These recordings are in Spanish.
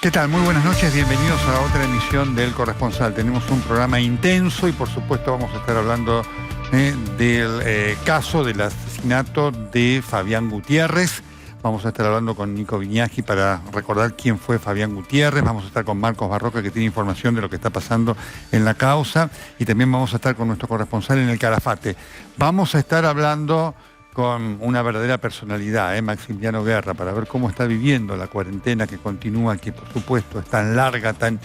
¿Qué tal? Muy buenas noches, bienvenidos a otra emisión del Corresponsal. Tenemos un programa intenso y por supuesto vamos a estar hablando del caso del asesinato de Fabián Gutiérrez. Vamos a estar hablando con Nico Viñaschi para recordar quién fue Fabián Gutiérrez. Vamos a estar con Marcos Barroca, que tiene información de lo que está pasando en la causa. Y también vamos a estar con nuestro corresponsal en el Calafate. Vamos a estar hablando con una verdadera personalidad, Maximiliano Guerra, para ver cómo está viviendo la cuarentena que continúa, que por supuesto es tan larga, tan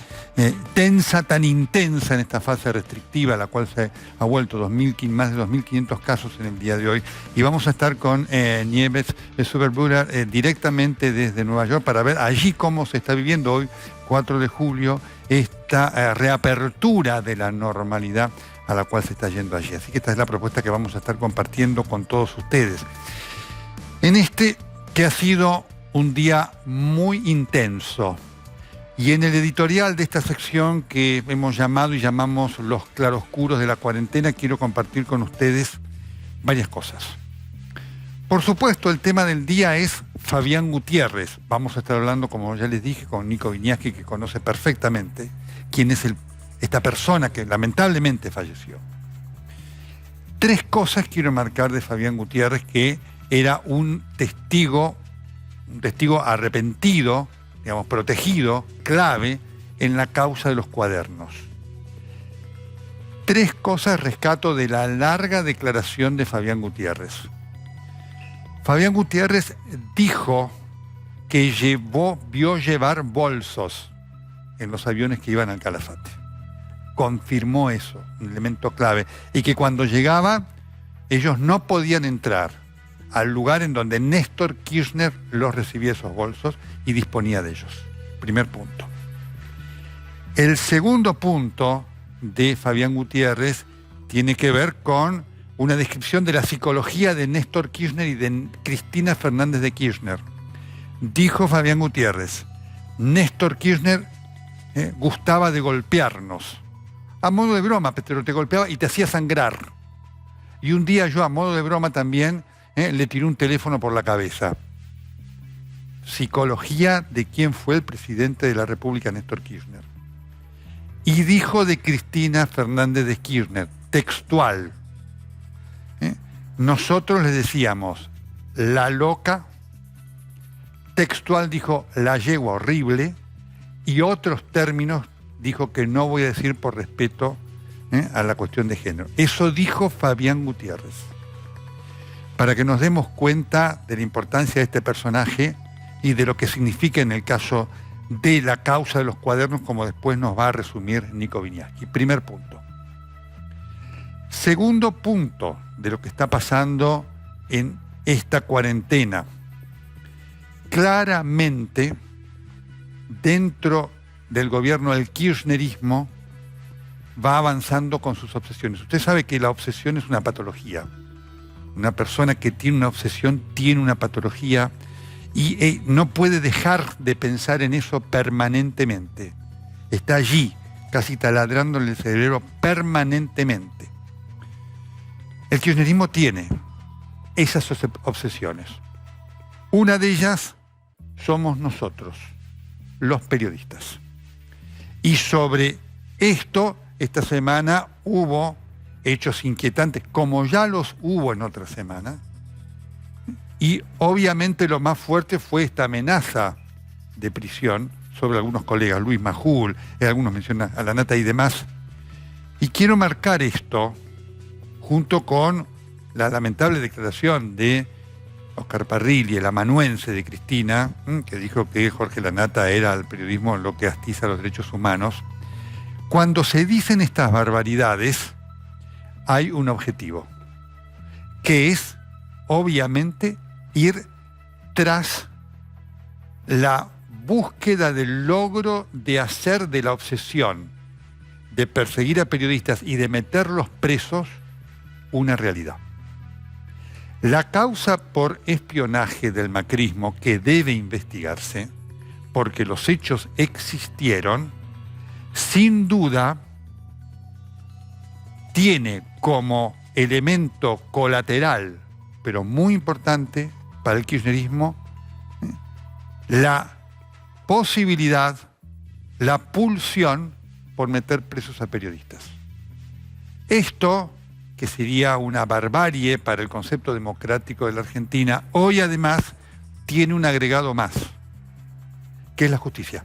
tensa, tan intensa en esta fase restrictiva, la cual se ha vuelto más de 2.500 casos en el día de hoy. Y vamos a estar con Nieves Zuberburer directamente desde Nueva York para ver allí cómo se está viviendo hoy, 4 de julio, esta reapertura de la normalidad a la cual se está yendo allí. Así que esta es la propuesta que vamos a estar compartiendo con todos ustedes. En este que ha sido un día muy intenso, y en el editorial de esta sección que hemos llamado y llamamos Los claroscuros de la cuarentena, quiero compartir con ustedes varias cosas. Por supuesto, el tema del día es Fabián Gutiérrez. Vamos a estar hablando, como ya les dije, con Nico Viñaschi, que conoce perfectamente quién es esta persona que lamentablemente falleció. 3 cosas quiero marcar de Fabián Gutiérrez, que era un testigo arrepentido, digamos, protegido, clave en la causa de los cuadernos. 3 cosas rescato de la larga declaración de Fabián Gutiérrez. Fabián Gutiérrez dijo que vio llevar bolsos en los aviones que iban al Calafate. Confirmó eso, un elemento clave, y que cuando llegaba ellos no podían entrar al lugar en donde Néstor Kirchner los recibía esos bolsos y disponía de ellos. Primer punto. El segundo punto de Fabián Gutiérrez tiene que ver con una descripción de la psicología de Néstor Kirchner y de Cristina Fernández de Kirchner. Dijo Fabián Gutiérrez: Néstor Kirchner gustaba de golpearnos. A modo de broma, pero te golpeaba y te hacía sangrar. Y un día yo, a modo de broma también, le tiré un teléfono por la cabeza. Psicología de quién fue el presidente de la República, Néstor Kirchner. Y dijo de Cristina Fernández de Kirchner, textual. Nosotros le decíamos la loca, textual dijo la yegua horrible, y otros términos dijo que no voy a decir por respeto a la cuestión de género. Eso dijo Fabián Gutiérrez. Para que nos demos cuenta de la importancia de este personaje y de lo que significa en el caso de la causa de los cuadernos, como después nos va a resumir Nico Viñaschi. Primer punto. Segundo punto de lo que está pasando en esta cuarentena. Claramente, dentro del gobierno del kirchnerismo va avanzando con sus obsesiones. Usted sabe que la obsesión es una patología. Una persona que tiene una obsesión tiene una patología y no puede dejar de pensar en eso permanentemente. Está allí, casi taladrándole el cerebro permanentemente. El kirchnerismo tiene esas obsesiones. Una de ellas somos nosotros, los periodistas. Y sobre esto, esta semana hubo hechos inquietantes, como ya los hubo en otra semana. Y obviamente lo más fuerte fue esta amenaza de prisión sobre algunos colegas, Luis Majul, algunos mencionan a la Nata y demás. Y quiero marcar esto junto con la lamentable declaración de Oscar Parrilli, el amanuense de Cristina, que dijo que Jorge Lanata era al periodismo lo que astiza los derechos humanos. Cuando se dicen estas barbaridades, hay un objetivo, que es, obviamente, ir tras la búsqueda del logro de hacer de la obsesión de perseguir a periodistas y de meterlos presos una realidad. La causa por espionaje del macrismo, que debe investigarse, porque los hechos existieron, sin duda tiene como elemento colateral, pero muy importante para el kirchnerismo, la posibilidad la pulsión por meter presos a periodistas. Esto, que sería una barbarie para el concepto democrático de la Argentina, hoy además tiene un agregado más, que es la justicia.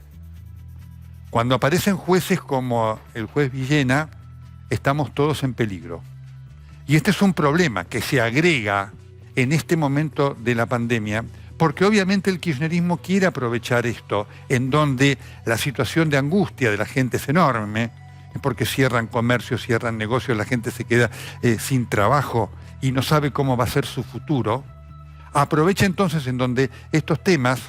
Cuando aparecen jueces como el juez Villena, estamos todos en peligro. Y este es un problema que se agrega en este momento de la pandemia, porque obviamente el kirchnerismo quiere aprovechar esto, en donde la situación de angustia de la gente es enorme, porque cierran comercios, cierran negocios, la gente se queda sin trabajo y no sabe cómo va a ser su futuro. Aprovecha entonces en donde estos temas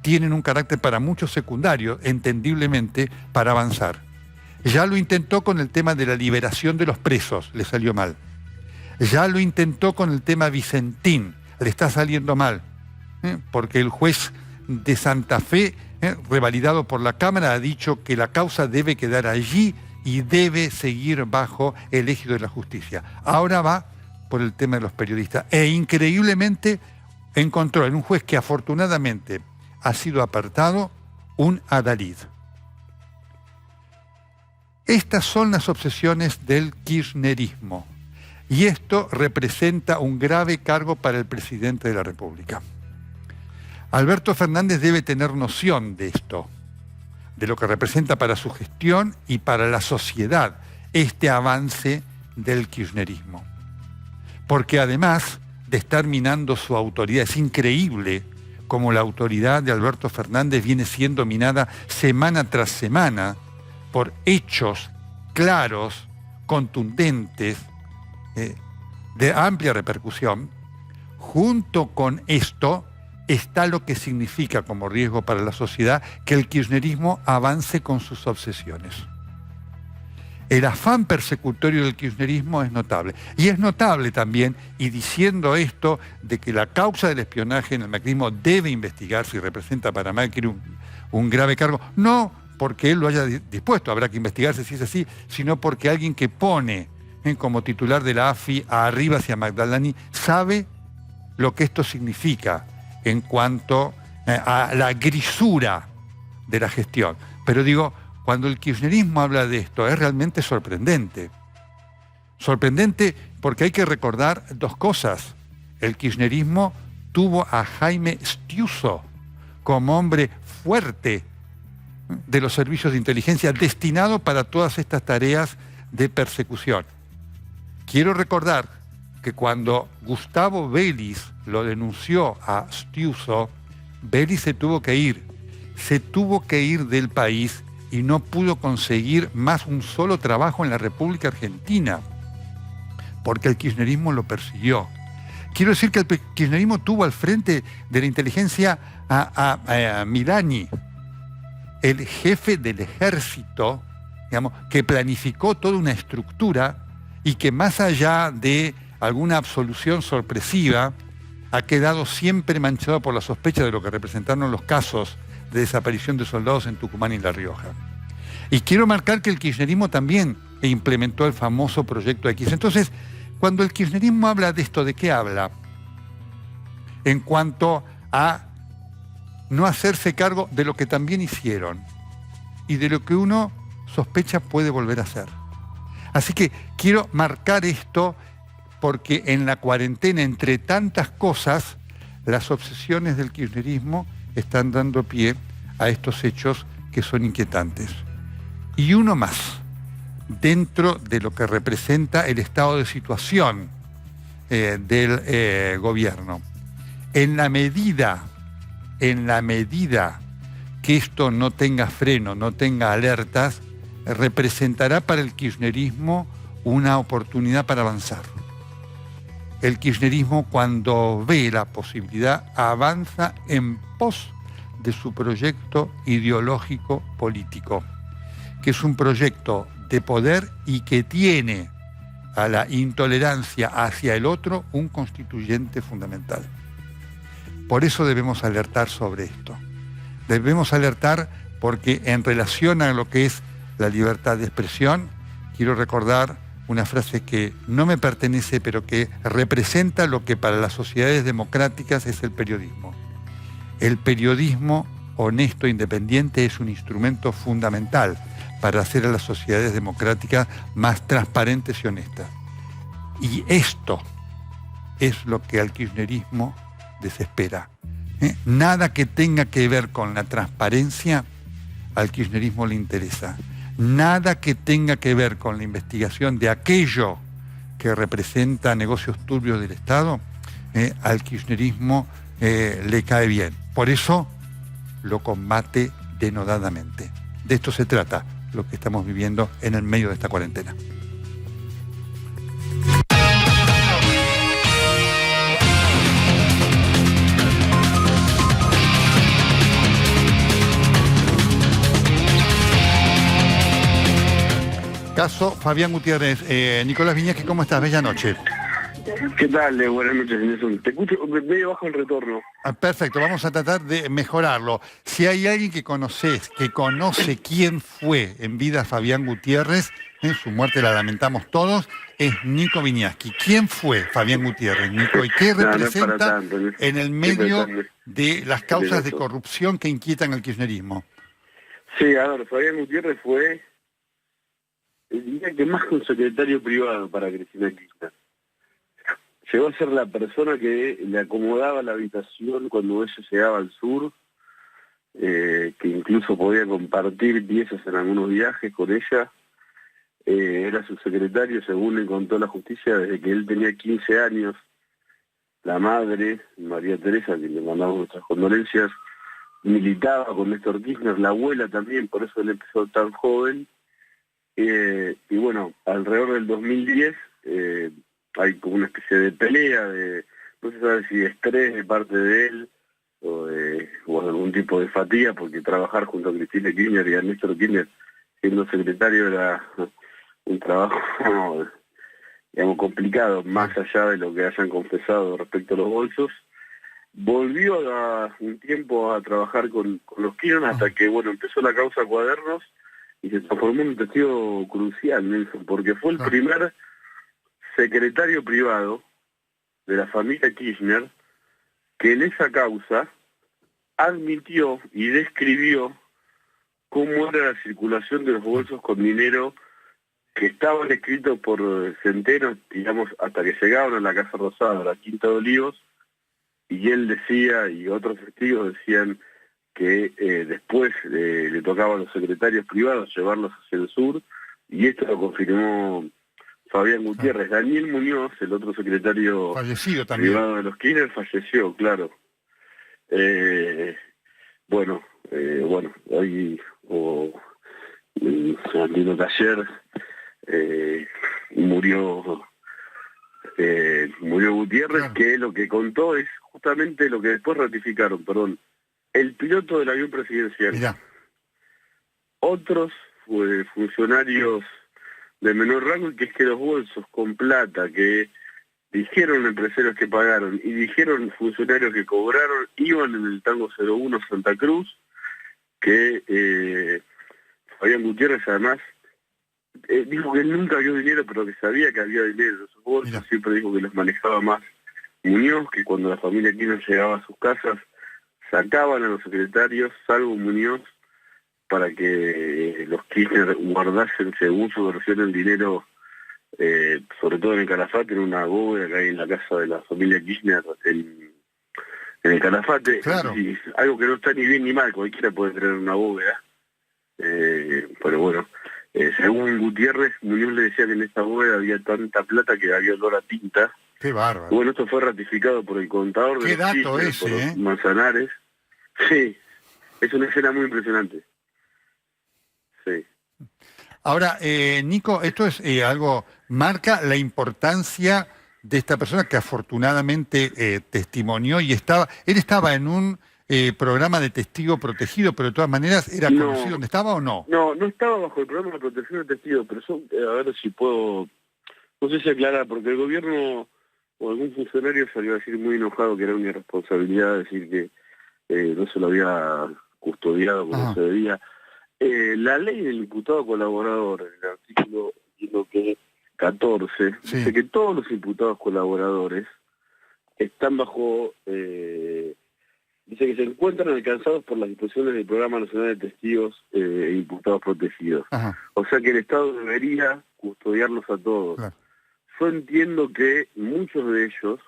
tienen un carácter para muchos secundario, entendiblemente, para avanzar. Ya lo intentó con el tema de la liberación de los presos, le salió mal. Ya lo intentó con el tema Vicentín, le está saliendo mal, porque el juez de Santa Fe, revalidado por la Cámara, ha dicho que la causa debe quedar allí y debe seguir bajo el ejido de la justicia. Ahora va por el tema de los periodistas. E increíblemente encontró en un juez que afortunadamente ha sido apartado un adalid. Estas son las obsesiones del kirchnerismo. Y esto representa un grave cargo para el presidente de la República. Alberto Fernández debe tener noción de esto, de lo que representa para su gestión y para la sociedad este avance del kirchnerismo. Porque además de estar minando su autoridad, es increíble cómo la autoridad de Alberto Fernández viene siendo minada semana tras semana por hechos claros, contundentes, de amplia repercusión. Junto con esto está lo que significa como riesgo para la sociedad que el kirchnerismo avance con sus obsesiones. El afán persecutorio del kirchnerismo es notable. Y es notable también, y diciendo esto, de que la causa del espionaje en el macrismo debe investigarse y representa para Macri un grave cargo, no porque él lo haya dispuesto, habrá que investigarse si es así, sino porque alguien que pone como titular de la AFI a Rivas y a Magdalani sabe lo que esto significa en cuanto a la grisura de la gestión. Pero digo, cuando el kirchnerismo habla de esto es realmente sorprendente. Sorprendente porque hay que recordar dos cosas. El kirchnerismo tuvo a Jaime Stiuso como hombre fuerte de los servicios de inteligencia destinado para todas estas tareas de persecución. Quiero recordar que cuando Gustavo Vélez lo denunció a Stiuso, Vélez se tuvo que ir del país y no pudo conseguir más un solo trabajo en la República Argentina, porque el kirchnerismo lo persiguió. Quiero decir que el kirchnerismo tuvo al frente de la inteligencia a Milani, el jefe del ejército, digamos, que planificó toda una estructura y que más allá de alguna absolución sorpresiva, ha quedado siempre manchado por la sospecha de lo que representaron los casos de desaparición de soldados en Tucumán y La Rioja. Y quiero marcar que el kirchnerismo también implementó el famoso Proyecto X. Entonces, cuando el kirchnerismo habla de esto, ¿de qué habla? En cuanto a no hacerse cargo de lo que también hicieron y de lo que uno sospecha puede volver a hacer. Así que quiero marcar esto porque en la cuarentena, entre tantas cosas, las obsesiones del kirchnerismo están dando pie a estos hechos que son inquietantes. Y uno más, dentro de lo que representa el estado de situación del gobierno. En la medida que esto no tenga freno, no tenga alertas, representará para el kirchnerismo una oportunidad para avanzar. El kirchnerismo, cuando ve la posibilidad, avanza en pos de su proyecto ideológico político, que es un proyecto de poder y que tiene a la intolerancia hacia el otro un constituyente fundamental. Por eso debemos alertar sobre esto. Debemos alertar porque en relación a lo que es la libertad de expresión, quiero recordar una frase que no me pertenece, pero que representa lo que para las sociedades democráticas es el periodismo. El periodismo honesto, independiente, es un instrumento fundamental para hacer a las sociedades democráticas más transparentes y honestas. Y esto es lo que al kirchnerismo desespera. Nada que tenga que ver con la transparencia al kirchnerismo le interesa. Nada que tenga que ver con la investigación de aquello que representa negocios turbios del Estado, al kirchnerismo le cae bien. Por eso lo combate denodadamente. De esto se trata lo que estamos viviendo en el medio de esta cuarentena. Caso Fabián Gutiérrez. Nicolás Viñasque, ¿cómo estás? Bella noche. ¿Qué tal? Buenas noches, Nelson. Te escucho medio bajo el retorno. Perfecto, vamos a tratar de mejorarlo. Si hay alguien que conoce quién fue en vida Fabián Gutiérrez, en su muerte la lamentamos todos, es Nico Viñasque. ¿Quién fue Fabián Gutiérrez, Nico? ¿Y qué representa en el medio de las causas de corrupción que inquietan al kirchnerismo? Sí, a ver, Fabián Gutiérrez fue, diría que más que un secretario privado para Cristina Kirchner. Llegó a ser la persona que le acomodaba la habitación cuando ella llegaba al sur, que incluso podía compartir piezas en algunos viajes con ella. Era su secretario, según le contó la justicia, desde que él tenía 15 años. La madre, María Teresa, a quien le mandamos nuestras condolencias, militaba con Néstor Kirchner, la abuela también, por eso él empezó tan joven. Y bueno, alrededor del 2010... hay como una especie de pelea, no se sabe si de estrés de parte de él o de algún tipo de fatiga, porque trabajar junto a Cristina Kirchner y a Néstor Kirchner siendo secretario era un trabajo, digamos, complicado, más allá de lo que hayan confesado respecto a los bolsos. Volvió un tiempo a trabajar con los Kirchner hasta que, bueno, empezó la causa Cuadernos y se transformó en un testigo crucial, Nelson, porque fue el primer secretario privado de la familia Kirchner que en esa causa admitió y describió cómo era la circulación de los bolsos con dinero que estaban escritos por centenos, digamos, hasta que llegaban a la Casa Rosada, a la Quinta de Olivos, y él decía, y otros testigos decían, que después le tocaba a los secretarios privados llevarlos hacia el sur, y esto lo confirmó Fabián Gutiérrez. Daniel Muñoz, el otro secretario fallecido también privado de los Kirchner, falleció, claro. Bueno, hoy Andino Taller murió Gutiérrez, claro. Que lo que contó es justamente lo que después ratificaron, el piloto del avión presidencial. Mirá. Otros funcionarios de menor rango, que es que los bolsos con plata que dijeron empresarios que pagaron y dijeron funcionarios que cobraron iban en el Tango 01 Santa Cruz, que Fabián Gutiérrez además dijo que él nunca vio dinero, pero que sabía que había dinero en esos bolsos. Mira. Siempre dijo que los manejaba más Muñoz, que cuando la familia Kirchner llegaba a sus casas sacaban a los secretarios, salvo Muñoz, para que los Kirchner guardasen, según su versión, el dinero, sobre todo en el Calafate, en una bóveda que hay en la casa de la familia Kirchner, en el Calafate. Claro. Y algo que no está ni bien ni mal, cualquiera puede tener una bóveda. Pero bueno, según Gutiérrez, Muñoz le decía que en esta bóveda había tanta plata que había olor a tinta. Qué bárbaro. Y bueno, esto fue ratificado por el contador de los Kirchner, por los Manzanares. Sí, es una escena muy impresionante. Sí. Ahora, Nico, esto es algo, marca la importancia de esta persona que afortunadamente testimonió y él estaba en un programa de testigo protegido, pero de todas maneras era conocido dónde estaba o no. No estaba bajo el programa de protección de testigos, pero eso, a ver si puedo, no sé si aclarar, porque el gobierno o algún funcionario salió a decir muy enojado que era una irresponsabilidad decir que no se lo había custodiado como se debía. La ley del imputado colaborador, en el artículo 14, dice que todos los imputados colaboradores están bajo dice que se encuentran alcanzados por las disposiciones del Programa Nacional de Testigos e Imputados Protegidos. Ajá. O sea que el Estado debería custodiarlos a todos. Claro. Yo entiendo que muchos de ellos,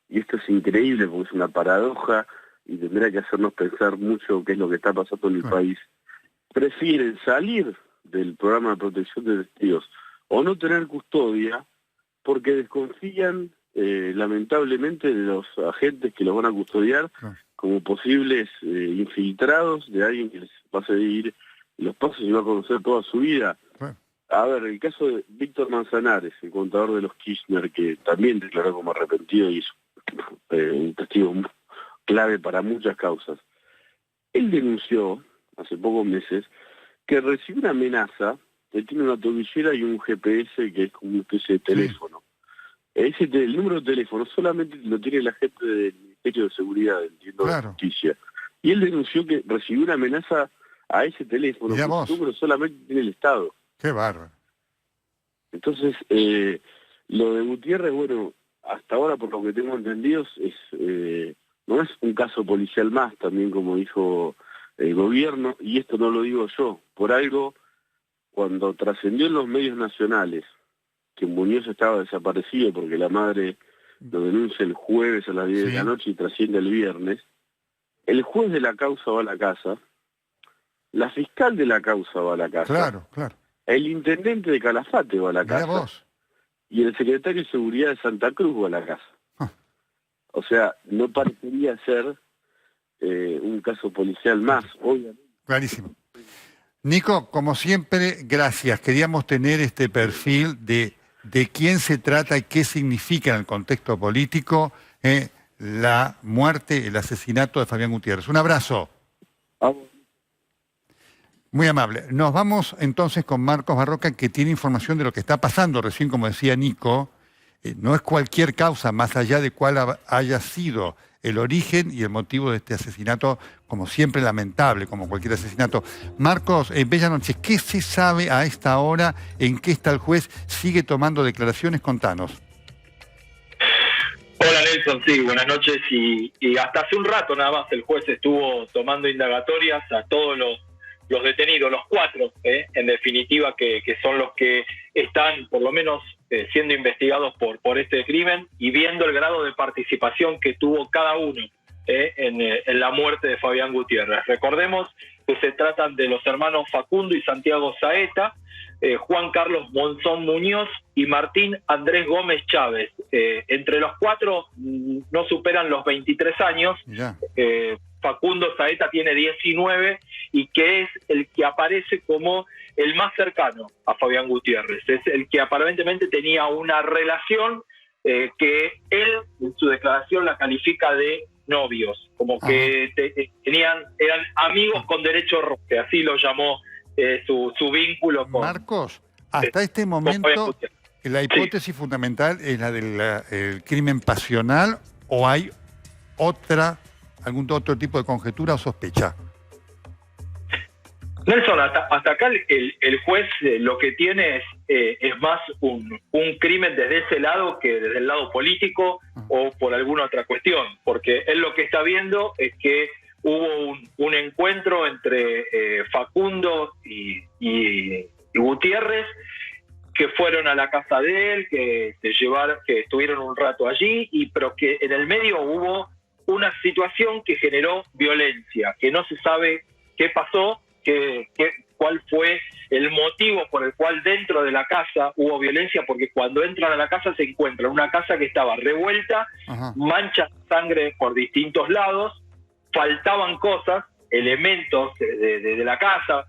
y esto es increíble porque es una paradoja y tendrá que hacernos pensar mucho qué es lo que está pasando en el país, prefieren salir del programa de protección de testigos o no tener custodia porque desconfían lamentablemente de los agentes que los van a custodiar como posibles infiltrados de alguien que les va a seguir los pasos y va a conocer toda su vida. A ver, el caso de Víctor Manzanares, el contador de los Kirchner, que también declaró como arrepentido y es un testigo clave para muchas causas. Él denunció, hace pocos meses, que recibió una amenaza, que tiene una tobillera y un GPS que es como una especie de teléfono. El número de teléfono solamente lo tiene la gente del Ministerio de Seguridad, entiendo, de Justicia. Y él denunció que recibió una amenaza a ese teléfono, que ese número solamente tiene el Estado. ¡Qué bárbaro! Entonces, lo de Gutiérrez, bueno, hasta ahora, por lo que tengo entendido, no es un caso policial más, también como dijo el gobierno, y esto no lo digo yo, por algo, cuando trascendió en los medios nacionales que Muñoz estaba desaparecido porque la madre lo denuncia el jueves a las 10 de la noche y trasciende el viernes, el juez de la causa va a la casa, la fiscal de la causa va a la casa, el intendente de Calafate va a la casa, y el secretario de Seguridad de Santa Cruz va a la casa. O sea, no parecería ser un caso policial más, obviamente. Clarísimo. Nico, como siempre, gracias. Queríamos tener este perfil de quién se trata y qué significa en el contexto político la muerte, el asesinato de Fabián Gutiérrez. Un abrazo. Muy amable. Nos vamos entonces con Marcos Barroca, que tiene información de lo que está pasando. Recién, como decía Nico, no es cualquier causa, más allá de cuál haya sido el origen y el motivo de este asesinato, como siempre lamentable, como cualquier asesinato. Marcos, bella noche. ¿Qué se sabe a esta hora? ¿En qué está el juez? ¿Sigue tomando declaraciones? Contanos. Hola Nelson, sí, buenas noches. Y hasta hace un rato nada más el juez estuvo tomando indagatorias a todos los detenidos, los 4, en definitiva, que son los que están por lo menos siendo investigados por este crimen y viendo el grado de participación que tuvo cada uno en la muerte de Fabián Gutiérrez. Recordemos que se tratan de los hermanos Facundo y Santiago Saeta, Juan Carlos Monzón Muñoz y Martín Andrés Gómez Chávez. Entre los 4 no superan los 23 años. Facundo Saeta tiene 19 y que es el que aparece como el más cercano a Fabián Gutiérrez. Es el que aparentemente tenía una relación que él en su declaración la califica de novios, como que eran amigos con derecho roce, así lo llamó su vínculo con... Marcos, hasta este momento la hipótesis fundamental es la del crimen pasional, ¿o hay algún otro tipo de conjetura o sospecha? Nelson, hasta acá el juez lo que tiene es más un crimen desde ese lado que desde el lado político o por alguna otra cuestión, porque él lo que está viendo es que hubo un encuentro entre Facundo y Gutiérrez, que fueron a la casa de él, que estuvieron un rato allí, pero que en el medio hubo una situación que generó violencia, que no se sabe qué pasó, cuál fue el motivo por el cual dentro de la casa hubo violencia, porque cuando entran a la casa se encuentran una casa que estaba revuelta, manchas de sangre por distintos lados, faltaban cosas, elementos de la casa,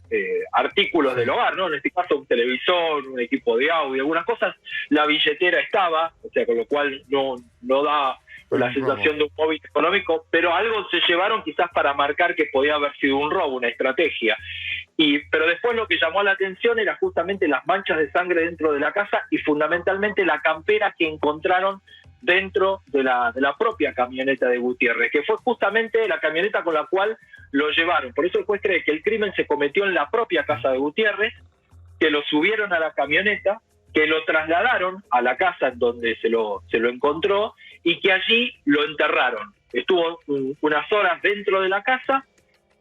artículos del hogar, ¿no? En este caso un televisor, un equipo de audio, algunas cosas, la billetera estaba, o sea, con lo cual no da la sensación de un móvil económico, pero algo se llevaron quizás para marcar que podía haber sido un robo, una estrategia. Pero después lo que llamó la atención era justamente las manchas de sangre dentro de la casa y fundamentalmente la campera que encontraron dentro de la propia camioneta de Gutiérrez, que fue justamente la camioneta con la cual lo llevaron. Por eso el juez cree que el crimen se cometió en la propia casa de Gutiérrez, que lo subieron a la camioneta, que lo trasladaron a la casa en donde se lo encontró y que allí lo enterraron. estuvo unas horas dentro de la casa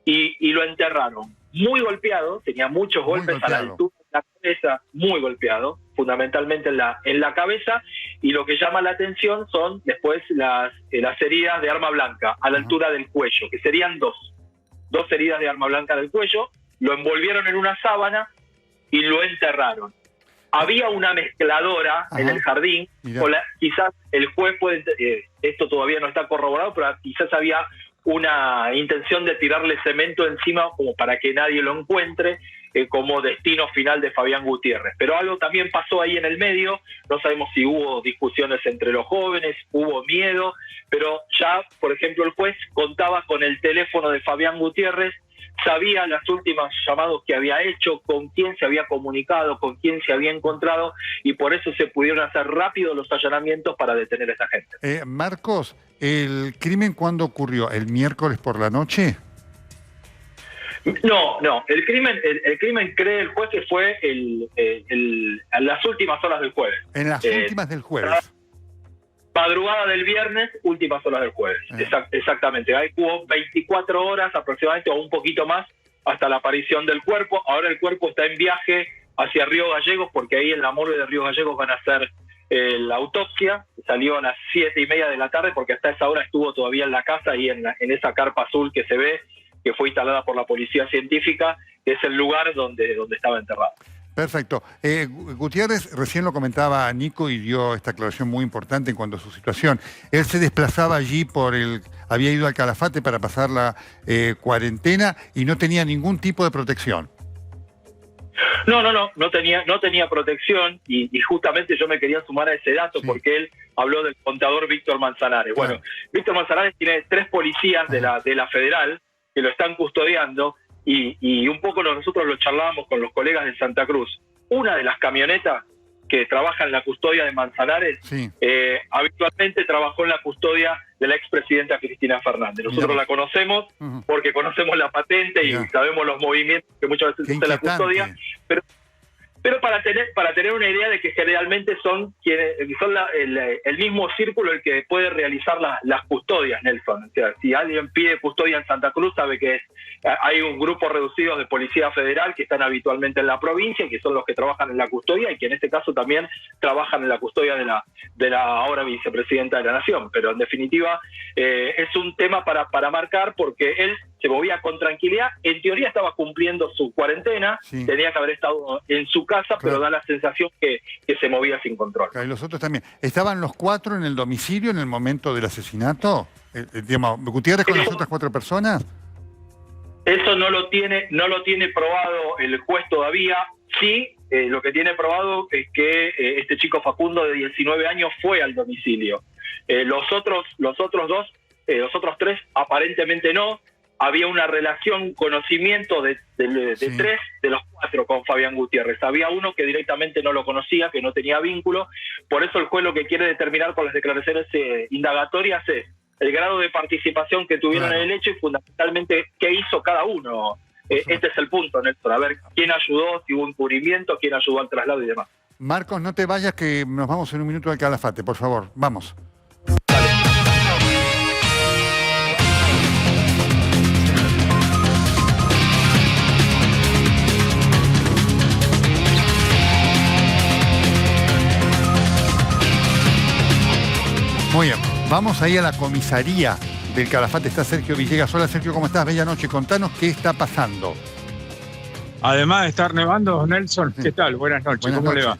y lo enterraron. Muy golpeado, tenía muchos golpes a la altura de la cabeza, muy golpeado, fundamentalmente en la cabeza, y lo que llama la atención son después las heridas de arma blanca a la altura del cuello, que serían dos heridas de arma blanca del cuello. Lo envolvieron en una sábana y lo enterraron. Había una mezcladora en el jardín, quizás el juez puede, esto todavía no está corroborado, pero quizás había una intención de tirarle cemento encima como para que nadie lo encuentre, como destino final de Fabián Gutiérrez. Pero algo también pasó ahí en el medio, no sabemos si hubo discusiones entre los jóvenes, hubo miedo, pero ya, por ejemplo, el juez contaba con el teléfono de Fabián Gutiérrez, sabía las últimas llamados que había hecho, con quién se había comunicado, con quién se había encontrado, y por eso se pudieron hacer rápido los allanamientos para detener a esta gente. Marcos, ¿el crimen cuándo ocurrió? ¿El miércoles por la noche? No, el crimen cree el juez que fue en las últimas horas del jueves. En las últimas del jueves. Madrugada del viernes, últimas horas del jueves. Exactamente. Ahí hubo 24 horas aproximadamente, o un poquito más, hasta la aparición del cuerpo. Ahora el cuerpo está en viaje hacia Río Gallegos, porque ahí en la morgue de Río Gallegos van a hacer la autopsia. Salió a las 7:30 de la tarde, porque hasta esa hora estuvo todavía en la casa, ahí en esa carpa azul que se ve, que fue instalada por la policía científica, que es el lugar donde estaba enterrado. Perfecto. Gutiérrez, recién lo comentaba Nico y dio esta aclaración muy importante en cuanto a su situación. Él se desplazaba allí había ido al Calafate para pasar la cuarentena y no tenía ningún tipo de protección. No tenía protección, y justamente yo me quería sumar a ese dato, porque él habló del contador Víctor Manzanares. Bueno, Víctor Manzanares tiene 3 policías de la federal que lo están custodiando, y un poco nosotros lo charlábamos con los colegas de Santa Cruz. Una de las camionetas que trabaja en la custodia de Manzanares, habitualmente trabajó en la custodia de la expresidenta Cristina Fernández. Nosotros la conocemos porque conocemos la patente y sabemos los movimientos que muchas veces hace la custodia, pero para tener una idea de que generalmente son el mismo círculo el que puede realizar las custodias, Nelson. O sea, si alguien pide custodia en Santa Cruz, sabe que hay un grupo reducido de Policía Federal que están habitualmente en la provincia y que son los que trabajan en la custodia, y que en este caso también trabajan en la custodia de la ahora vicepresidenta de la Nación. Pero en definitiva es un tema para marcar, porque él se movía con tranquilidad. En teoría estaba cumpliendo su cuarentena, tenía que haber estado en su casa, pero da la sensación que se movía sin control. Y los otros también. ¿Estaban los 4 en el domicilio en el momento del asesinato? Digamos, ¿Gutiérrez con las otras 4 personas? Eso no lo tiene probado el juez todavía. Sí, lo que tiene probado es que este chico Facundo de 19 años fue al domicilio. Los otros 3 aparentemente no. Había una relación, conocimiento de 3 de los 4 con Fabián Gutiérrez. Había uno que directamente no lo conocía, que no tenía vínculo. Por eso el juez lo que quiere determinar con las declaraciones indagatorias es el grado de participación que tuvieron en el hecho, y fundamentalmente qué hizo cada uno. Este es el punto, Néstor, a ver quién ayudó, si hubo un encubrimiento, quién ayudó al traslado y demás. Marcos, no te vayas, que nos vamos en un minuto al Calafate, por favor. Vamos. Muy bien, vamos ahí a la comisaría del Calafate. Está Sergio Villegas. Hola Sergio, ¿cómo estás? Bella noche. Contanos qué está pasando. Además de estar nevando, Nelson, ¿qué tal? Buenas noches, ¿cómo le va?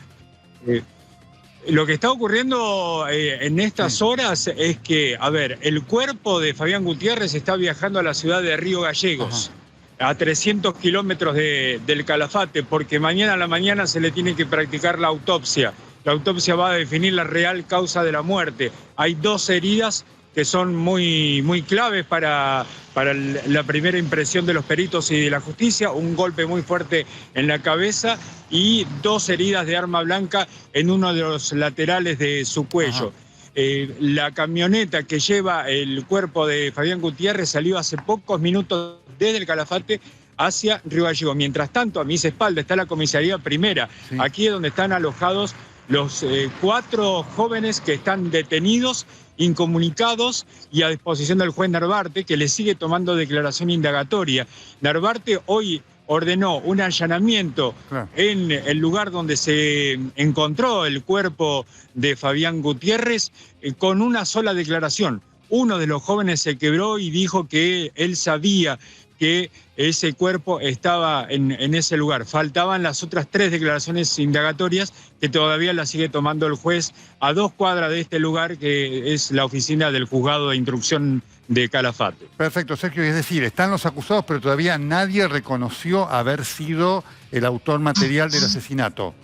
Lo que está ocurriendo en estas horas es que, a ver, el cuerpo de Fabián Gutiérrez está viajando a la ciudad de Río Gallegos, a 300 kilómetros del Calafate, porque mañana a la mañana se le tiene que practicar la autopsia. La autopsia va a definir la real causa de la muerte. Hay 2 heridas que son muy claves para la primera impresión de los peritos y de la justicia: un golpe muy fuerte en la cabeza y 2 heridas de arma blanca en uno de los laterales de su cuello. La camioneta que lleva el cuerpo de Fabián Gutiérrez salió hace pocos minutos desde el Calafate hacia Río Gallegos. Mientras tanto, a mis espaldas está la comisaría primera. Aquí es donde están alojados los 4 jóvenes que están detenidos, incomunicados y a disposición del juez Narvarte, que le sigue tomando declaración indagatoria. Narvarte hoy ordenó un allanamiento en el lugar donde se encontró el cuerpo de Fabián Gutiérrez con una sola declaración. Uno de los jóvenes se quebró y dijo que él sabía que ese cuerpo estaba en ese lugar. Faltaban las otras 3 declaraciones indagatorias que todavía las sigue tomando el juez a 2 cuadras de este lugar, que es la oficina del juzgado de instrucción de Calafate. Perfecto, Sergio. Es decir, están los acusados, pero todavía nadie reconoció haber sido el autor material del asesinato.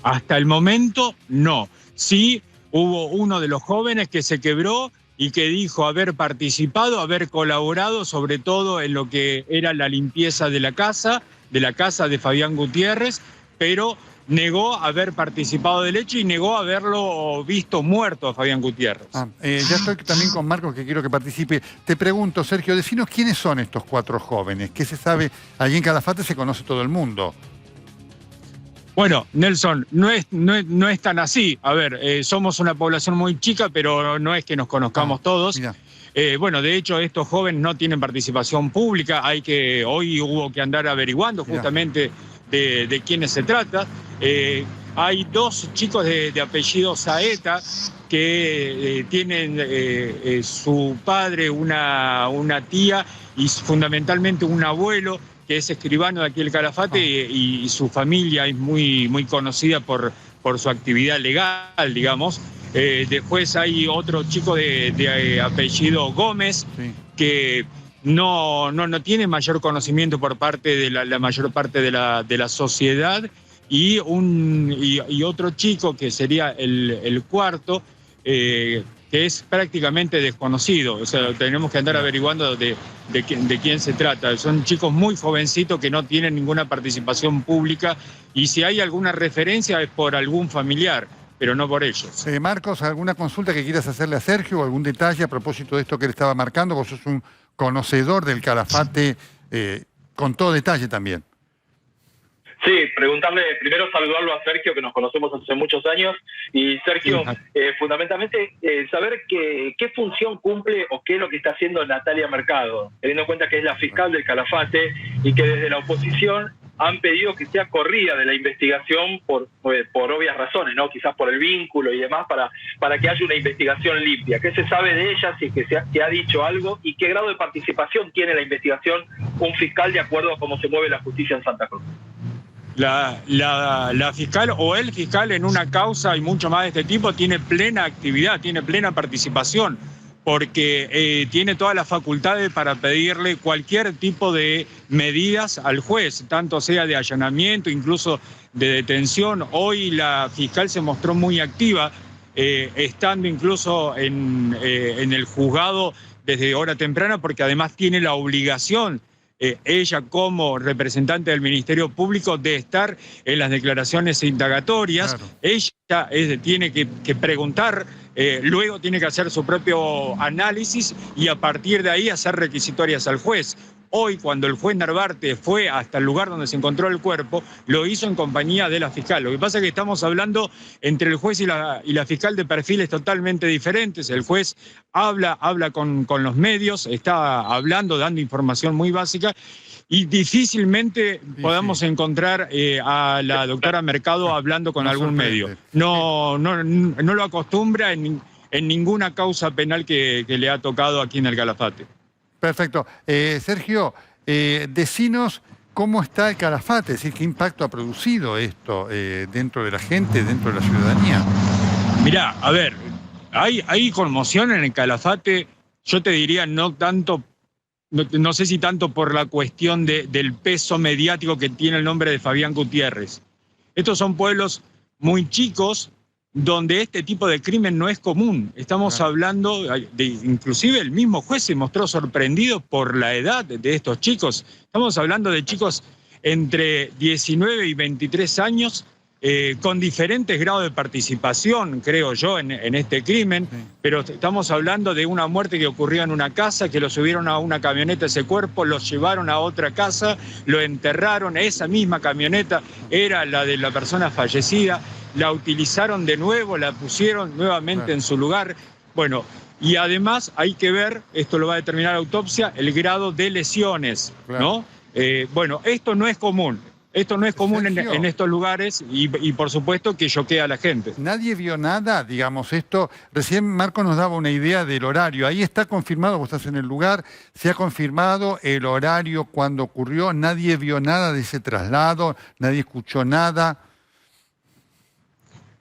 Hasta el momento, no. Sí, hubo uno de los jóvenes que se quebró y que dijo haber participado, haber colaborado, sobre todo en lo que era la limpieza de la casa de Fabián Gutiérrez, pero negó haber participado del hecho y negó haberlo visto muerto a Fabián Gutiérrez. Ya estoy también con Marcos, que quiero que participe. Te pregunto, Sergio, decinos quiénes son estos 4 jóvenes. ¿Qué se sabe? Allí en Calafate se conoce todo el mundo. Bueno, Nelson, no es tan así. A ver, somos una población muy chica, pero no es que nos conozcamos todos. Bueno, de hecho, estos jóvenes no tienen participación pública. Hoy hubo que andar averiguando justamente de quiénes se trata. Hay 2 chicos de apellido Saeta que tienen su padre, una tía y fundamentalmente un abuelo que es escribano de aquí del Calafate y su familia es muy conocida por su actividad legal, digamos. Después hay otro chico de apellido Gómez, que no tiene mayor conocimiento por parte de la mayor parte de la sociedad, y otro chico que sería el cuarto, que es prácticamente desconocido. O sea, tenemos que andar averiguando de quién se trata. Son chicos muy jovencitos que no tienen ninguna participación pública, y si hay alguna referencia es por algún familiar, pero no por ellos. Marcos, ¿alguna consulta que quieras hacerle a Sergio o algún detalle a propósito de esto que él estaba marcando? Vos sos un conocedor del Calafate con todo detalle también. Sí, preguntarle, primero saludarlo a Sergio, que nos conocemos hace muchos años, y Sergio, fundamentalmente saber qué función cumple o qué es lo que está haciendo Natalia Mercado, teniendo en cuenta que es la fiscal del Calafate y que desde la oposición han pedido que sea corrida de la investigación por obvias razones, ¿no? Quizás por el vínculo y demás, para que haya una investigación limpia. ¿Qué se sabe de ella, si es que ha dicho algo, y qué grado de participación tiene la investigación un fiscal de acuerdo a cómo se mueve la justicia en Santa Cruz? La fiscal o el fiscal en una causa y mucho más de este tipo tiene plena actividad, tiene plena participación, porque tiene todas las facultades para pedirle cualquier tipo de medidas al juez, tanto sea de allanamiento, incluso de detención. Hoy la fiscal se mostró muy activa, estando incluso en el juzgado desde hora temprana, porque además tiene la obligación, ella como representante del Ministerio Público, de estar en las declaraciones indagatorias. Claro. Ella tiene que preguntar, luego tiene que hacer su propio análisis y a partir de ahí hacer requisitorias al juez. Hoy, cuando el juez Narvarte fue hasta el lugar donde se encontró el cuerpo, lo hizo en compañía de la fiscal. Lo que pasa es que estamos hablando entre el juez y la fiscal de perfiles totalmente diferentes. El juez habla con los medios, está hablando, dando información muy básica, y difícilmente podamos encontrar a la doctora Mercado hablando con algún medio. No lo acostumbra en ninguna causa penal que le ha tocado aquí en el Calafate. Perfecto. Sergio, decinos cómo está el Calafate, es decir, qué impacto ha producido esto dentro de la gente, dentro de la ciudadanía. Mirá, a ver, hay conmoción en el Calafate, yo te diría no sé si tanto por la cuestión del peso mediático que tiene el nombre de Fabián Gutiérrez. Estos son pueblos muy chicos, donde este tipo de crimen no es común. Estamos hablando inclusive el mismo juez se mostró sorprendido por la edad de estos chicos. Estamos hablando de chicos entre 19 y 23 años, con diferentes grados de participación, creo yo, en este crimen, pero estamos hablando de una muerte que ocurrió en una casa, que lo subieron a una camioneta ese cuerpo, lo llevaron a otra casa, lo enterraron, esa misma camioneta era la de la persona fallecida. la utilizaron de nuevo, la pusieron nuevamente en su lugar. Bueno, y además hay que ver, esto lo va a determinar la autopsia, el grado de lesiones, ¿no? Bueno, esto no es común. Esto no es común en estos lugares y por supuesto que choquea a la gente. Nadie vio nada, digamos, esto. Recién Marco nos daba una idea del horario. Ahí está confirmado, vos estás en el lugar, se ha confirmado el horario cuando ocurrió. Nadie vio nada de ese traslado, nadie escuchó nada.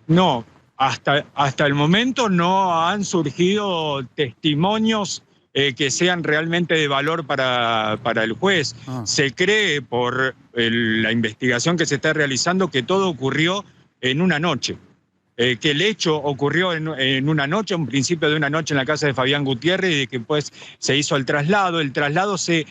No, hasta el momento no han surgido testimonios que sean realmente de valor para el juez. Se cree por la investigación que se está realizando que todo ocurrió en una noche. Que el hecho ocurrió en una noche, un principio de una noche en la casa de Fabián Gutiérrez y que después se hizo el traslado. El traslado se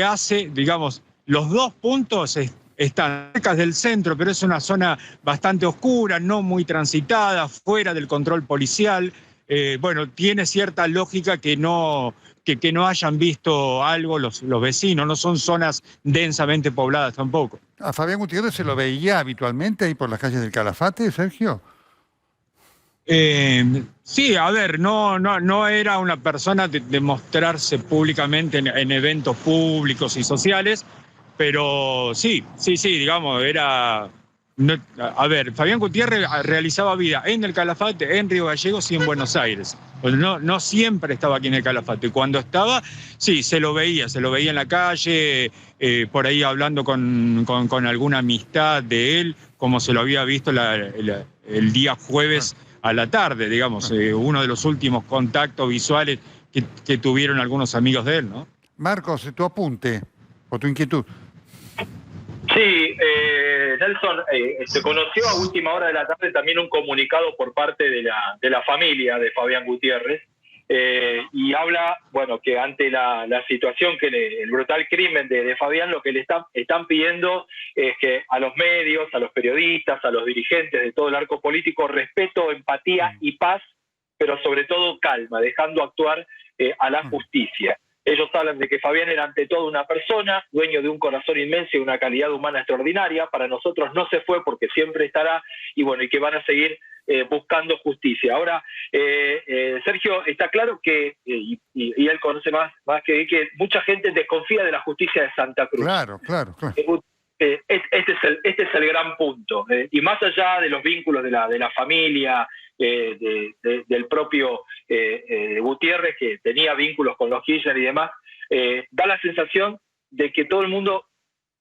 hace, digamos, los dos puntos están cerca del centro, pero es una zona bastante oscura, no muy transitada, fuera del control policial. Bueno, tiene cierta lógica que no hayan visto algo los vecinos, no son zonas densamente pobladas tampoco. ¿A Fabián Gutiérrez se lo veía habitualmente ahí por las calles del Calafate, Sergio? Sí, a ver, no era una persona de mostrarse públicamente en eventos públicos y sociales, pero sí, digamos, era... No, a ver, Fabián Gutiérrez realizaba vida en el Calafate, en Río Gallegos y en Buenos Aires. No siempre estaba aquí en el Calafate. Cuando estaba, sí, se lo veía en la calle, por ahí hablando con alguna amistad de él, como se lo había visto el día jueves a la tarde, digamos, uno de los últimos contactos visuales que tuvieron algunos amigos de él, ¿no? Marcos, tu apunte o tu inquietud. Sí, Nelson, se conoció a última hora de la tarde también un comunicado por parte de la familia de Fabián Gutiérrez y habla, bueno, que ante la situación, que el brutal crimen de Fabián, lo que le están pidiendo es que a los medios, a los periodistas, a los dirigentes de todo el arco político, respeto, empatía y paz, pero sobre todo calma, dejando actuar a la justicia. Ellos hablan de que Fabián era ante todo una persona, dueño de un corazón inmenso y una calidad humana extraordinaria. Para nosotros no se fue porque siempre estará, y bueno, y que van a seguir buscando justicia. Ahora, Sergio, está claro que, y él conoce más que mucha gente desconfía de la justicia de Santa Cruz. Claro. Este es el gran punto. Y más allá de los vínculos de la familia, del propio Gutiérrez, que tenía vínculos con los Kirchner y demás, da la sensación de que todo el mundo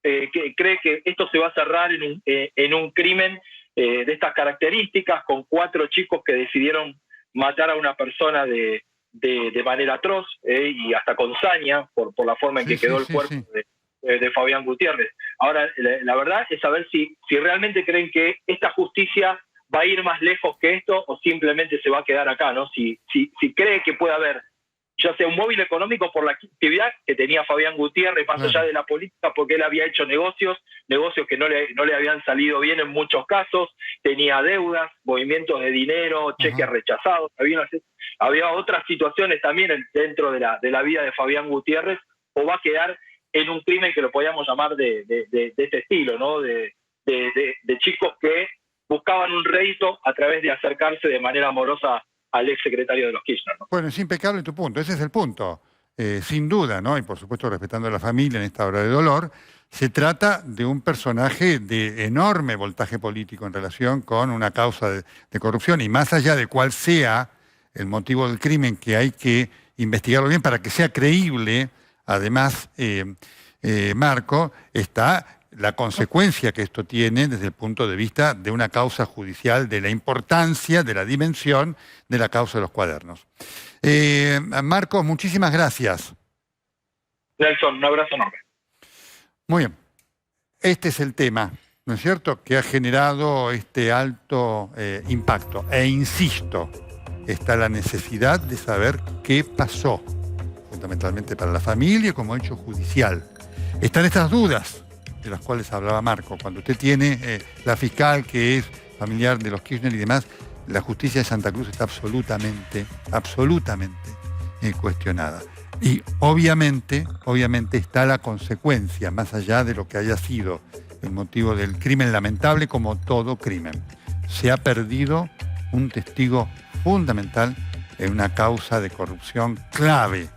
que cree que esto se va a cerrar en un crimen de estas características, con 4 chicos que decidieron matar a una persona de manera atroz y hasta con saña por la forma en que quedó el cuerpo de Fabián Gutiérrez. Ahora, la verdad es saber si realmente creen que esta justicia va a ir más lejos que esto o simplemente se va a quedar acá, ¿no? Si cree que puede haber ya sea un móvil económico por la actividad que tenía Fabián Gutiérrez, más allá de la política, porque él había hecho negocios que no le habían salido bien en muchos casos, tenía deudas, movimientos de dinero, cheques rechazados, había otras situaciones también dentro de la vida de Fabián Gutiérrez, o va a quedar en un crimen que lo podíamos llamar de este estilo, ¿no? De chicos que buscaban un rédito a través de acercarse de manera amorosa al ex secretario de los Kirchner, ¿no? Bueno, es impecable tu punto, ese es el punto. Sin duda, ¿no? Y por supuesto respetando a la familia en esta hora de dolor, se trata de un personaje de enorme voltaje político en relación con una causa de corrupción, y más allá de cuál sea el motivo del crimen, que hay que investigarlo bien para que sea creíble. Además, Marco, está la consecuencia que esto tiene desde el punto de vista de una causa judicial, de la importancia, de la dimensión de la causa de los cuadernos. Marcos, muchísimas gracias. Nelson, un abrazo enorme. Muy bien. Este es el tema, ¿no es cierto?, que ha generado este alto impacto. E insisto, está la necesidad de saber qué pasó, fundamentalmente para la familia como hecho judicial. Están estas dudas de las cuales hablaba Marco. Cuando usted tiene la fiscal que es familiar de los Kirchner y demás, la justicia de Santa Cruz está absolutamente cuestionada. Y obviamente está la consecuencia, más allá de lo que haya sido el motivo del crimen lamentable, como todo crimen. se ha perdido un testigo fundamental en una causa de corrupción clave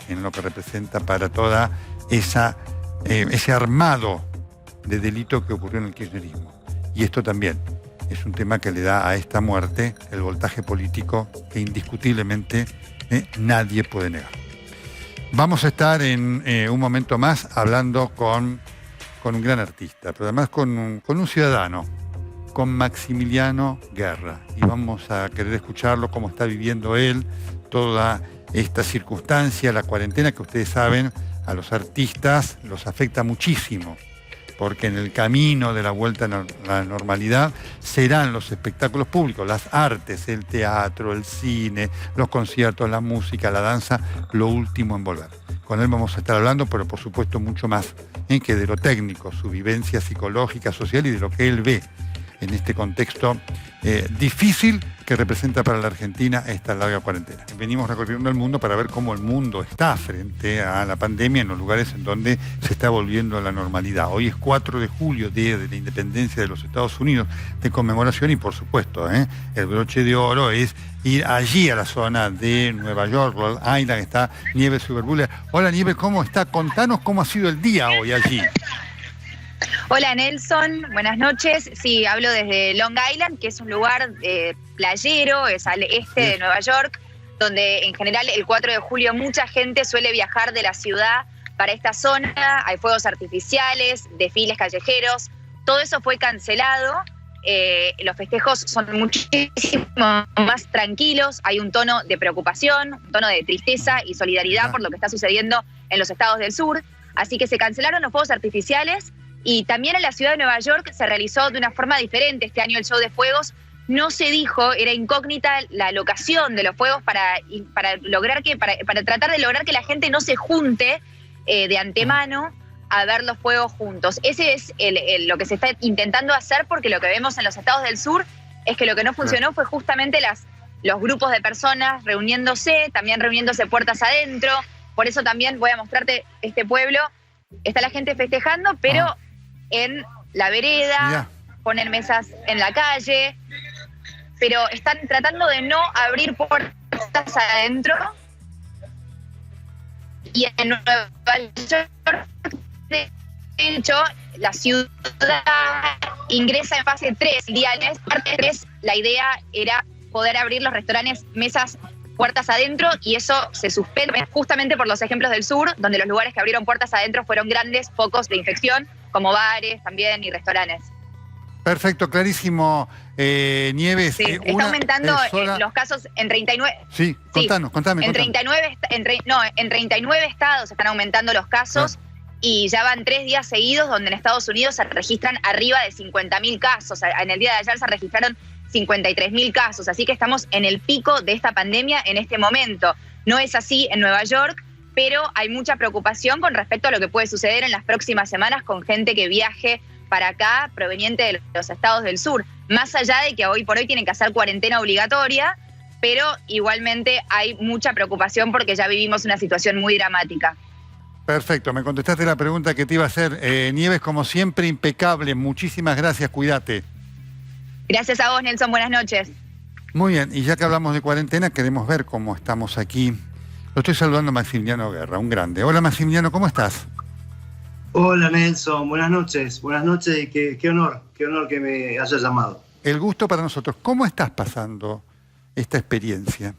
en lo que representa para toda ese armado de delito que ocurrió en el kirchnerismo. Y esto también es un tema que le da a esta muerte el voltaje político que indiscutiblemente nadie puede negar. Vamos a estar en un momento más hablando con un gran artista, pero además con un ciudadano, con Maximiliano Guerra. Y vamos a querer escucharlo, cómo está viviendo él toda esta circunstancia, la cuarentena, que ustedes saben, a los artistas los afecta muchísimo, porque en el camino de la vuelta a la normalidad serán los espectáculos públicos, las artes, el teatro, el cine, los conciertos, la música, la danza, lo último en volver. Con él vamos a estar hablando, pero por supuesto mucho más que de lo técnico, su vivencia psicológica, social y de lo que él ve en este contexto difícil que representa para la Argentina esta larga cuarentena. Venimos recorriendo el mundo para ver cómo el mundo está frente a la pandemia en los lugares en donde se está volviendo a la normalidad. Hoy es 4 de julio, día de la independencia de los Estados Unidos, de conmemoración, y por supuesto, el broche de oro es ir allí a la zona de Nueva York, Rhode Island, está Nieves Superbuller. Hola Nieves, ¿cómo está? Contanos cómo ha sido el día hoy allí. Hola Nelson, buenas noches. Sí, hablo desde Long Island, que es un lugar playero, es al este de Nueva York, donde en general el 4 de julio mucha gente suele viajar de la ciudad para esta zona. Hay fuegos artificiales, desfiles callejeros, todo eso fue cancelado. Los festejos son muchísimo más tranquilos, hay un tono de preocupación, un tono de tristeza y solidaridad por lo que está sucediendo en los estados del sur. Así que se cancelaron los fuegos artificiales. Y también en la ciudad de Nueva York se realizó de una forma diferente este año el show de fuegos. No se dijo, era incógnita la locación de los fuegos para tratar de lograr que la gente no se junte de antemano a ver los fuegos juntos. Ese es lo que se está intentando hacer, porque lo que vemos en los estados del sur es que lo que no funcionó fue justamente los grupos de personas reuniéndose, también reuniéndose puertas adentro. Por eso también voy a mostrarte este pueblo. Está la gente festejando, pero en la vereda, ponen mesas en la calle, pero están tratando de no abrir puertas adentro. Y en Nueva York, de hecho, la ciudad ingresa en fase 3. El día de parte 3, la idea era poder abrir los restaurantes, mesas, puertas adentro, y eso se suspende justamente por los ejemplos del sur, donde los lugares que abrieron puertas adentro fueron grandes focos de infección, como bares también y restaurantes. Perfecto, clarísimo, Nieves. Sí, está aumentando los casos en 39... Sí, contame. En 39 estados están aumentando los casos, y ya van 3 días seguidos donde en Estados Unidos se registran arriba de 50.000 casos. En el día de ayer se registraron 53.000 casos, así que estamos en el pico de esta pandemia en este momento. No es así en Nueva York, pero hay mucha preocupación con respecto a lo que puede suceder en las próximas semanas con gente que viaje para acá proveniente de los estados del sur. Más allá de que hoy por hoy tienen que hacer cuarentena obligatoria, pero igualmente hay mucha preocupación porque ya vivimos una situación muy dramática. Perfecto, me contestaste la pregunta que te iba a hacer. Nieves, como siempre, impecable. Muchísimas gracias, cuídate. Gracias a vos, Nelson. Buenas noches. Muy bien, y ya que hablamos de cuarentena, queremos ver cómo estamos aquí. Lo estoy saludando a Maximiliano Guerra, un grande. Hola, Maximiliano, ¿cómo estás? Hola, Nelson. Buenas noches y qué honor que me hayas llamado. El gusto para nosotros. ¿Cómo estás pasando esta experiencia?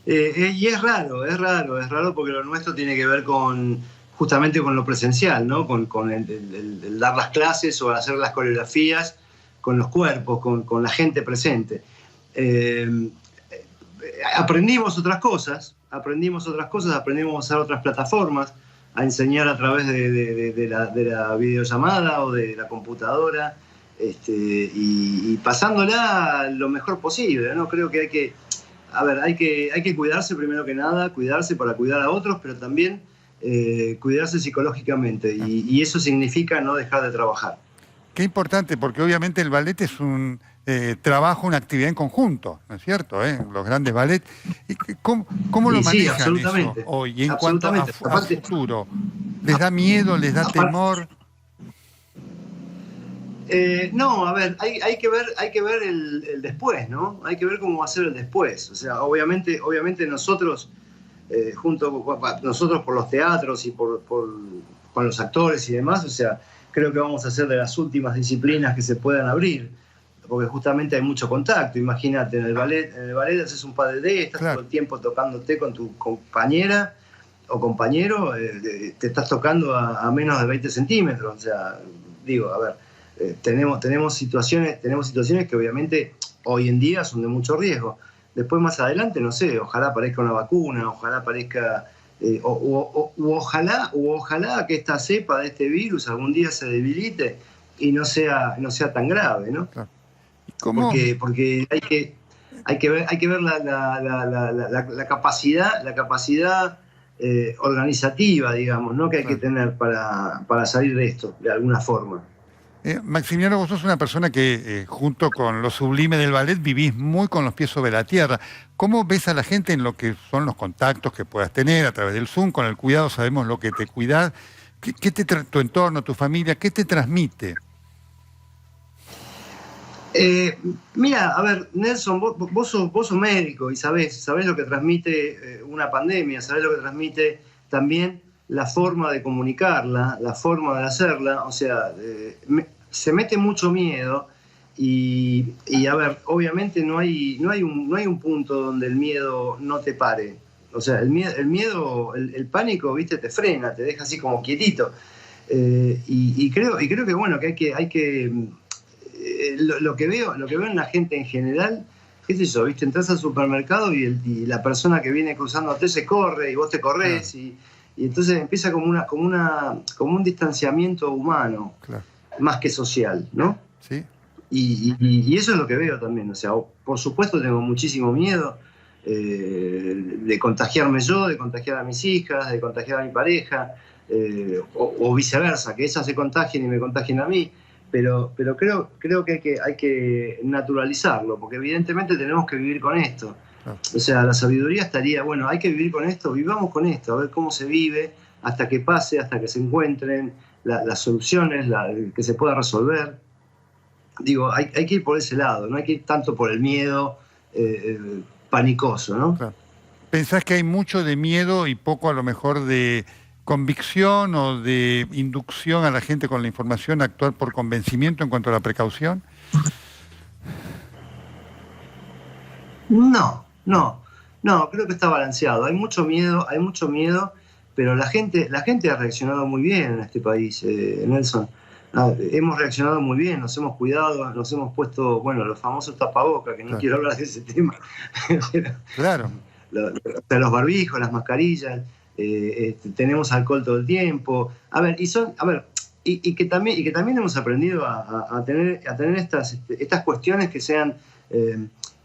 Y es raro porque lo nuestro tiene que ver justamente con lo presencial, ¿no? Con el dar las clases o hacer las coreografías con los cuerpos, con la gente presente. Aprendimos otras cosas, aprendimos a usar otras plataformas, a enseñar a través de la videollamada o de la computadora, y pasándola lo mejor posible, ¿no? Creo que hay que cuidarse primero que nada, cuidarse para cuidar a otros, pero también cuidarse psicológicamente, y eso significa no dejar de trabajar. Qué importante, porque obviamente el ballet es un trabajo, una actividad en conjunto, ¿no es cierto? Los grandes ballets. ¿Cómo lo manejan absolutamente, eso hoy? Y en cuanto a futuro, ¿les da miedo, les da temor? No, a ver, hay que ver el después, ¿no? Hay que ver cómo va a ser el después. O sea, obviamente nosotros, nosotros por los teatros y con los actores y demás, o sea, creo que vamos a ser de las últimas disciplinas que se puedan abrir, porque justamente hay mucho contacto. Imagínate, en el ballet haces un par de D, estás todo el tiempo tocándote con tu compañera o compañero, te estás tocando a menos de 20 centímetros. O sea, digo, a ver, tenemos situaciones que obviamente hoy en día son de mucho riesgo. Después más adelante, no sé, ojalá aparezca una vacuna, ojalá aparezca, ojalá que esta cepa de este virus algún día se debilite y no sea tan grave, ¿no? Claro. ¿Cómo? Porque hay que ver la capacidad organizativa, digamos, ¿no? Que hay que tener para salir de esto, de alguna forma. Maximiliano, vos sos una persona que, junto con lo sublime del ballet, vivís muy con los pies sobre la tierra. ¿Cómo ves a la gente en lo que son los contactos que puedas tener a través del Zoom? Con el cuidado sabemos lo que te cuidás. ¿Qué tu entorno, tu familia, qué te transmite? Mira, a ver, Nelson, vos sos médico y sabés lo que transmite una pandemia, sabés lo que transmite también la forma de comunicarla, la forma de hacerla. O sea, se mete mucho miedo y a ver, obviamente no hay un punto donde el miedo no te pare. O sea, el miedo, el pánico, viste, te frena, te deja así como quietito. Y creo que bueno, que hay que lo que veo en la gente en general, qué sé yo, viste, entras al supermercado y la persona que viene cruzándote se corre y vos te corres. Claro. Y entonces empieza como un distanciamiento humano, claro, más que social, ¿no? Sí. Y eso es lo que veo también. O sea, por supuesto tengo muchísimo miedo de contagiarme yo, de contagiar a mis hijas, de contagiar a mi pareja, o viceversa, que ellas se contagien y me contagien a mí. Pero creo que hay que naturalizarlo, porque evidentemente tenemos que vivir con esto. O sea, la sabiduría estaría, bueno, hay que vivir con esto, vivamos con esto, a ver cómo se vive, hasta que pase, hasta que se encuentren las soluciones, que se pueda resolver. Digo, hay que ir por ese lado, no hay que ir tanto por el miedo panicoso, ¿no? Claro. ¿Pensás que hay mucho de miedo y poco a lo mejor de convicción o de inducción a la gente con la información a actuar por convencimiento en cuanto a la precaución? No, creo que está balanceado. Hay mucho miedo, pero la gente ha reaccionado muy bien en este país, Nelson. Hemos reaccionado muy bien, nos hemos cuidado, nos hemos puesto, bueno, los famosos tapabocas, que no quiero hablar de ese tema. Claro. Los barbijos, las mascarillas, tenemos alcohol todo el tiempo. Y que también hemos aprendido a tener estas cuestiones que sean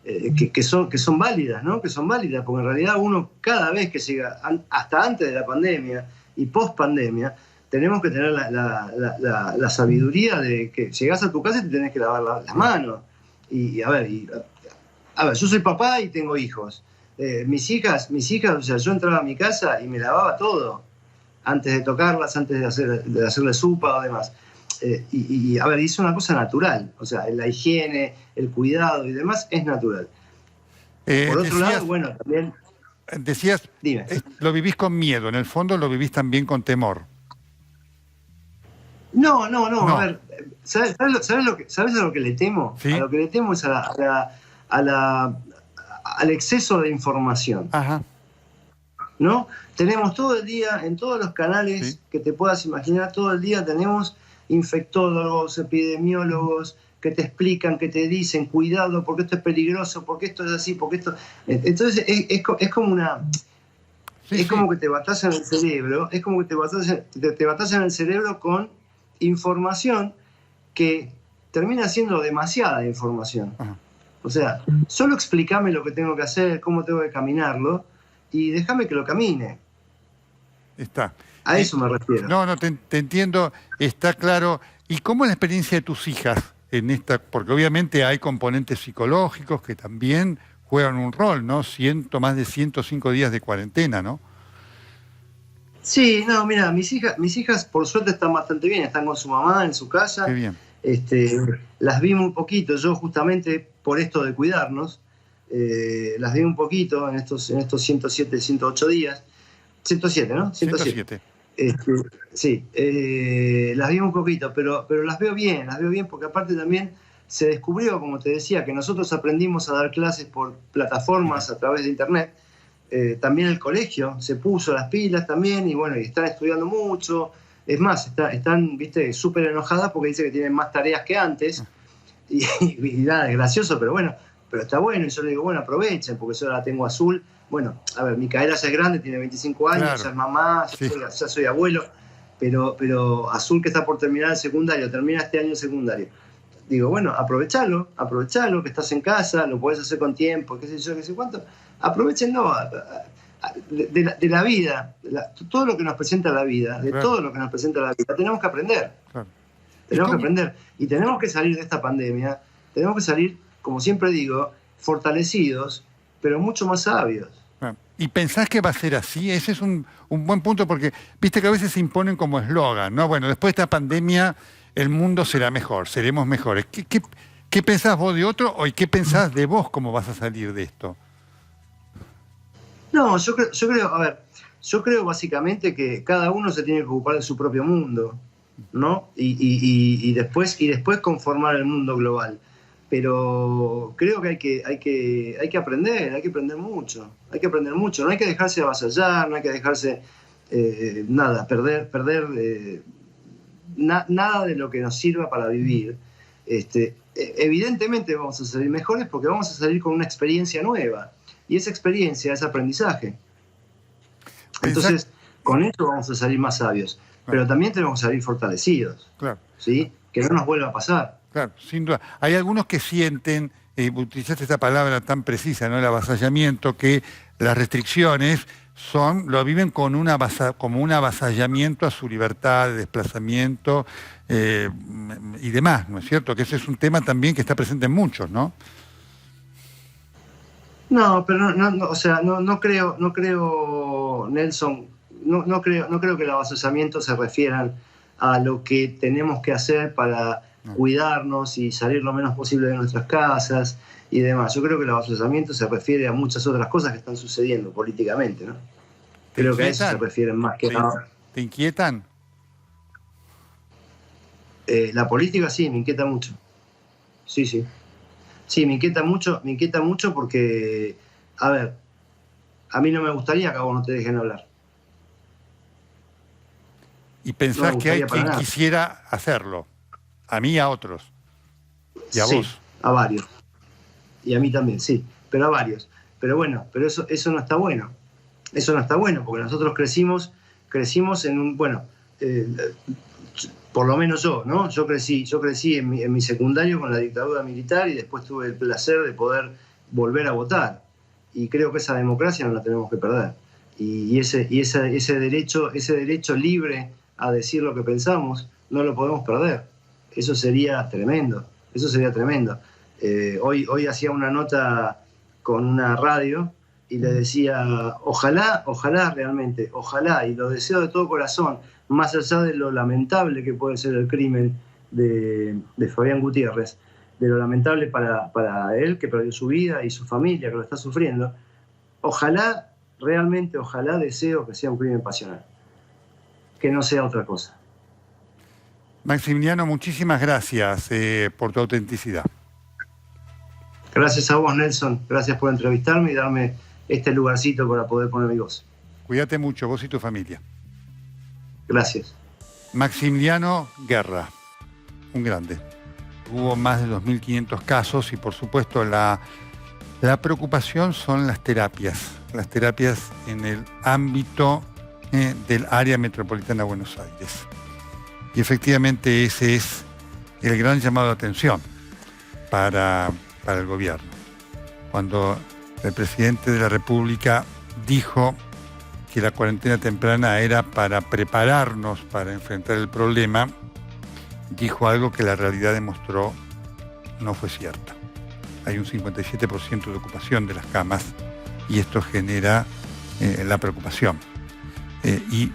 que son válidas, ¿no? Que son válidas, porque en realidad uno cada vez que llega, hasta antes de la pandemia y post pandemia, tenemos que tener la sabiduría de que llegás a tu casa y te tenés que lavar las manos. Y a ver, yo soy papá y tengo hijos. Mis hijas, o sea, yo entraba a mi casa y me lavaba todo antes de tocarlas, antes de hacerle sopa o demás. A ver, es una cosa natural. O sea, la higiene, el cuidado y demás es natural. Por otro lado, bueno, también... Decías, dime. Lo vivís con miedo, en el fondo lo vivís también con temor. No. A ver, ¿sabes a lo que le temo? ¿Sí? A lo que le temo es al exceso de información. Ajá. ¿No? Tenemos todo el día, en todos los canales que te puedas imaginar, todo el día tenemos infectólogos, epidemiólogos, que te explican, que te dicen, cuidado, porque esto es peligroso, porque esto es así, porque esto... Entonces es como una... como que te batallan el cerebro, es como que te batallan el cerebro con información que termina siendo demasiada información. Ajá. O sea, solo explícame lo que tengo que hacer, cómo tengo que caminarlo, y déjame que lo camine. Está. A eso me refiero. No, te entiendo, está claro. ¿Y cómo es la experiencia de tus hijas en esta? Porque obviamente hay componentes psicológicos que también juegan un rol, ¿no? Más de 105 días de cuarentena, ¿no? Sí, no, mira, mis hijas por suerte están bastante bien, están con su mamá en su casa. Qué bien. Las vi muy poquito, yo justamente por esto de cuidarnos, las vi un poquito en estos 107, 108 días. 107, ¿no? 107. Sí, las vi un poquito, pero las veo bien porque aparte también se descubrió, como te decía, que nosotros aprendimos a dar clases por plataformas a través de internet. También el colegio se puso las pilas también y bueno, y están estudiando mucho. Es más, están, viste, súper enojadas porque dicen que tienen más tareas que antes y nada, es gracioso, pero bueno, pero está bueno. Y yo le digo, bueno, aprovechen porque yo la tengo Azul. Bueno, a ver, Micaela ya es grande, tiene 25 años, claro. Ya es mamá, ya soy abuelo, pero Azul, que está por terminar el secundario, termina este año el secundario. Digo, bueno, aprovechalo, que estás en casa, lo podés hacer con tiempo, qué sé yo, qué sé cuánto. Aprovechenlo de la vida, todo lo que nos presenta la vida, todo lo que nos presenta la vida, tenemos que aprender. Claro. Tenemos que aprender. Y tenemos que salir de esta pandemia, tenemos que salir, como siempre digo, fortalecidos, pero mucho más sabios. ¿Y pensás que va a ser así? Ese es un buen punto porque, viste que a veces se imponen como eslogan, ¿no? Bueno, después de esta pandemia el mundo será mejor, seremos mejores. ¿Qué pensás vos de otro y qué pensás de vos cómo vas a salir de esto? No, yo creo básicamente que cada uno se tiene que ocupar de su propio mundo, ¿no? Y después conformar el mundo global. Pero creo que hay que aprender mucho. Hay que aprender mucho. No hay que dejarse avasallar, no hay que dejarse perder nada de lo que nos sirva para vivir. Evidentemente vamos a salir mejores porque vamos a salir con una experiencia nueva. Y esa experiencia es aprendizaje. Entonces, con eso vamos a salir más sabios. Claro. Pero también tenemos que salir fortalecidos. Claro. ¿Sí? Que no nos vuelva a pasar. Claro, sin duda. Hay algunos que sienten, utilizaste esta palabra tan precisa, ¿no? El avasallamiento, que las restricciones lo viven como un avasallamiento a su libertad de desplazamiento y demás, ¿no es cierto? Que ese es un tema también que está presente en muchos, ¿no? No, pero no creo, Nelson, no creo que el avasallamiento se refieran a lo que tenemos que hacer para cuidarnos y salir lo menos posible de nuestras casas y demás. Yo creo que el avasallamiento se refiere a muchas otras cosas que están sucediendo políticamente, ¿no? Creo que a eso se refieren más que nada. ¿Te inquietan? La política sí, me inquieta mucho. Sí. Sí, me inquieta mucho porque, a ver, a mí no me gustaría que a vos no te dejen hablar. ¿Y pensás que hay quien quisiera hacerlo? A mí y a otros. ¿Y a vos? Sí, a varios. Y a mí también, sí, pero a varios. Pero bueno, eso no está bueno. Eso no está bueno, porque nosotros crecimos en un, por lo menos yo, ¿no? Yo crecí en mi secundario con la dictadura militar y después tuve el placer de poder volver a votar. Y creo que esa democracia no la tenemos que perder. Y ese derecho libre a decir lo que pensamos no lo podemos perder. Eso sería tremendo. Hoy hacía una nota con una radio y le decía, ojalá realmente, ojalá, y lo deseo de todo corazón, más allá de lo lamentable que puede ser el crimen de Fabián Gutiérrez, de lo lamentable para él, que perdió su vida, y su familia, que lo está sufriendo, ojalá deseo que sea un crimen pasional, que no sea otra cosa. Maximiliano, muchísimas gracias por tu autenticidad. Gracias a vos, Nelson. Gracias por entrevistarme y darme este lugarcito para poder poner mi voz. Cuídate mucho, vos y tu familia. Gracias. Maximiliano Guerra, un grande. Hubo más de 2.500 casos y, por supuesto, la preocupación son las terapias en el ámbito del área metropolitana de Buenos Aires. Y efectivamente ese es el gran llamado de atención para el gobierno. Cuando el presidente de la República dijo que la cuarentena temprana era para prepararnos para enfrentar el problema, dijo algo que la realidad demostró no fue cierta. Hay un 57% de ocupación de las camas y esto genera la preocupación. Y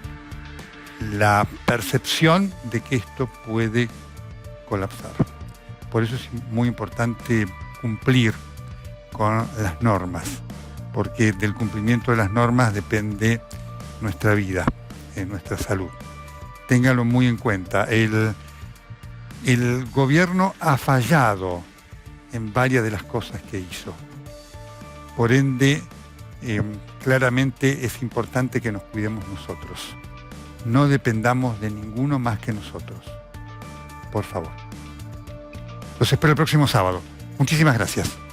la percepción de que esto puede colapsar. Por eso es muy importante cumplir con las normas, porque del cumplimiento de las normas depende nuestra vida, nuestra salud. Téngalo muy en cuenta. El gobierno ha fallado en varias de las cosas que hizo. Por ende, claramente es importante que nos cuidemos nosotros. No dependamos de ninguno más que nosotros. Por favor. Los espero el próximo sábado. Muchísimas gracias.